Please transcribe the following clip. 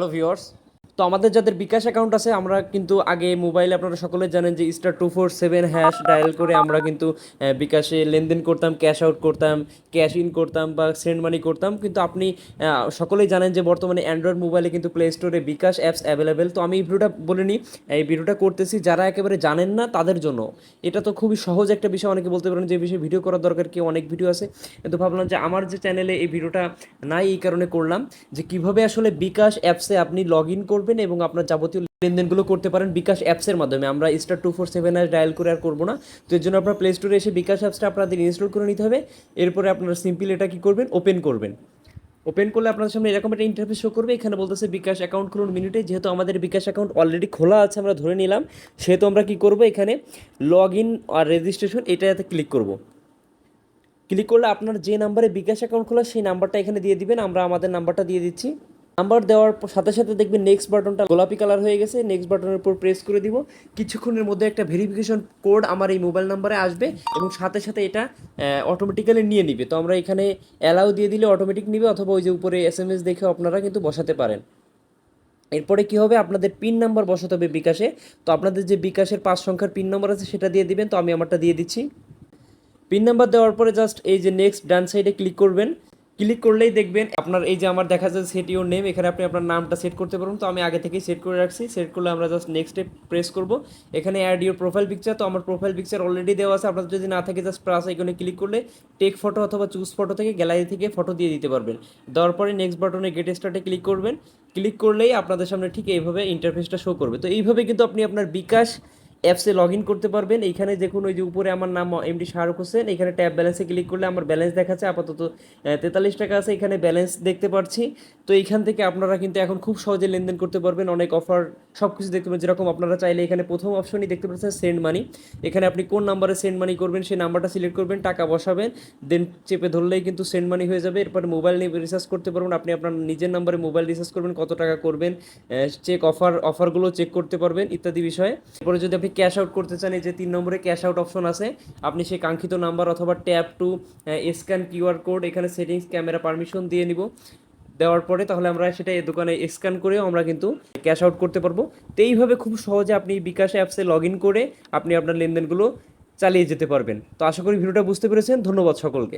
Hello viewers, তো আমাদের যাদের বিকাশ অ্যাকাউন্ট আছে আমরা কিন্তু আগে মোবাইলে আপনারা সকলে জানেন যে *247# ডায়াল করে আমরা কিন্তু বিকাশে লেনদেন করতাম, ক্যাশ আউট করতাম, ক্যাশ ইন করতাম বা সেন্ড মানি করতাম। কিন্তু আপনি সকলেই জানেন যে বর্তমানে অ্যান্ড্রয়েড মোবাইলে কিন্তু প্লে স্টোরে বিকাশ অ্যাপস অ্যাভেলেবেল। তো আমি এই ভিডিওটা বলে নিই, এই ভিডিওটা করতেছি যারা একেবারে জানেন না তাদের জন্য। এটা তো খুবই সহজ একটা বিষয়, অনেকে বলতে পারেন যে এই বিষয়ে ভিডিও করার দরকার কি, অনেক ভিডিও আছে, কিন্তু ভাবলাম যে আমার যে চ্যানেলে এই ভিডিওটা নাই এই কারণে করলাম যে কিভাবে আসলে বিকাশ অ্যাপসে আপনি লগ ইন করবেন এবং আপনার যাবতীয় লেনদেনগুলো করতে পারেন বিকাশ অ্যাপসের মাধ্যমে। আমরা *247# ডায়াল করে আর করবো না। তো এর জন্য আপনার প্লে স্টোরে এসে বিকাশ অ্যাপসটা আপনাদের ইনস্টল করে নিতে হবে। এরপরে আপনারা সিম্পলি এটা কী করবেন, ওপেন করবেন। ওপেন করলে আপনার সামনে এরকম একটা ইন্টারফেস শো করবে। এখানে বলতেছে বিকাশ অ্যাকাউন্ট খুলুন মিনিটে। যেহেতু আমাদের বিকাশ অ্যাকাউন্ট অলরেডি খোলা আছে আমরা ধরে নিলাম, সেহেতু আমরা কী করবো, এখানে লগ ইন আর রেজিস্ট্রেশন এটাতে ক্লিক করব। ক্লিক করলে আপনার যে নাম্বারে বিকাশ অ্যাকাউন্ট খোলা সেই নাম্বারটা এখানে দিয়ে দিবেন। আমরা আমাদের নাম্বারটা দিয়ে দিচ্ছি। নাম্বার দেওয়ার সাথে সাথে দেখবেন নেক্সট বাটনটা গোলাপি কালার হয়ে গেছে। নেক্সট বাটনের উপর প্রেস করে দিব। কিছুক্ষণের মধ্যে একটা ভেরিফিকেশন কোড আমার এই মোবাইল নাম্বারে আসবে এবং সাথে সাথে এটা অটোমেটিক্যালি নিয়ে নিবে। তো আমরা এখানে অ্যালাউ দিয়ে দিলে অটোমেটিক নিবে, অথবা ওই যে উপরে SMS দেখে আপনারা কিন্তু বসাতে পারেন। এরপরে কী হবে, আপনাদের পিন নাম্বার বসাতে হবে বিকাশে। তো আপনাদের যে বিকাশের 5 সংখ্যার পিন নাম্বার আছে সেটা দিয়ে দিবেন। তো আমি আমারটা দিয়ে দিচ্ছি। পিন নাম্বার দেওয়ার পরে জাস্ট এই যে নেক্সট ডান সাইডে ক্লিক করবেন। ক্লিক করলেই দেখবেন আপনার এই যে আমার দেখা যাচ্ছে সেট ইউর নেম, এখানে আপনি আপনার নামটা সেট করতে পারবেন। তো আমি আগে থেকেই সেট করে রাখছি। সেট করলে আমরা জাস্ট নেক্সটে প্রেস করব। এখানে অ্যাড ইউর প্রোফাইল পিকচার, তো আমার প্রোফাইল পিকচার অলরেডি দেওয়া আছে। আপনাদের যদি না থাকে জাস্ট প্লাস আইকনে ক্লিক করলে টেক ফটো অথবা চুজ ফটো থেকে গ্যালারি থেকে ফটো দিয়ে দিতে পারবেন। দেওয়ার পরে নেক্সট বাটনে গেট স্টার্টে ক্লিক করবেন। ক্লিক করলেই আপনাদের সামনে ঠিক এইভাবে ইন্টারফেসটা শো করবে। তো এইভাবে কিন্তু আপনি আপনার বিকাশ অ্যাপসে লগ ইন করতে পারবেন। এইখানে দেখুন ওই যে উপরে আমার নাম এমডি শাহরুখ হোসেন, এখানে ট্যাব ব্যালেন্সে ক্লিক করলে আমার ব্যালেন্স দেখাচ্ছে আপাতত 43 টাকা আছে, এখানে ব্যালেন্স দেখতে পাচ্ছি। তো এইখান থেকে আপনারা কিন্তু এখন খুব সহজে লেনদেন করতে পারবেন, অনেক অফার সব কিছু দেখতে পাবেন। যেরকম আপনারা চাইলে এখানে প্রথম অপশনই দেখতে পাচ্ছেন সেন্ড মানি। এখানে আপনি কোন নাম্বারে সেন্ড মানি করবেন সেই নাম্বারটা সিলেক্ট করবেন, টাকা বসাবেন, দেন চেপে ধরলেই কিন্তু সেন্ড মানি হয়ে যাবে। এরপরে মোবাইল নিয়ে রিচার্জ করতে পারবেন। আপনি আপনার নিজের নাম্বারে মোবাইল রিচার্জ করবেন, কত টাকা করবেন, চেক অফারগুলো চেক করতে পারবেন ইত্যাদি বিষয়ে। এরপরে যদি আপনি ক্যাশ আউট করতে চান, এই যে 3 নম্বরে ক্যাশ আউট অপশন আছে, আপনি সেই কাঙ্ক্ষিত নাম্বার অথবা tap two scan QR code, এখানে সেটিংস ক্যামেরা পারমিশন দিয়ে নিব। দেওয়ার পরে তাহলে আমরা সেটা এই দোকানে স্ক্যান করেও আমরা কিন্তু ক্যাশ আউট করতে পারবো। তো এইভাবে খুব সহজে আপনি বিকাশ অ্যাপসে লগ ইন করে আপনি আপনার লেনদেনগুলো চালিয়ে যেতে পারবেন। তো আশা করি ভিডিওটা বুঝতে পেরেছেন। ধন্যবাদ সকলকে।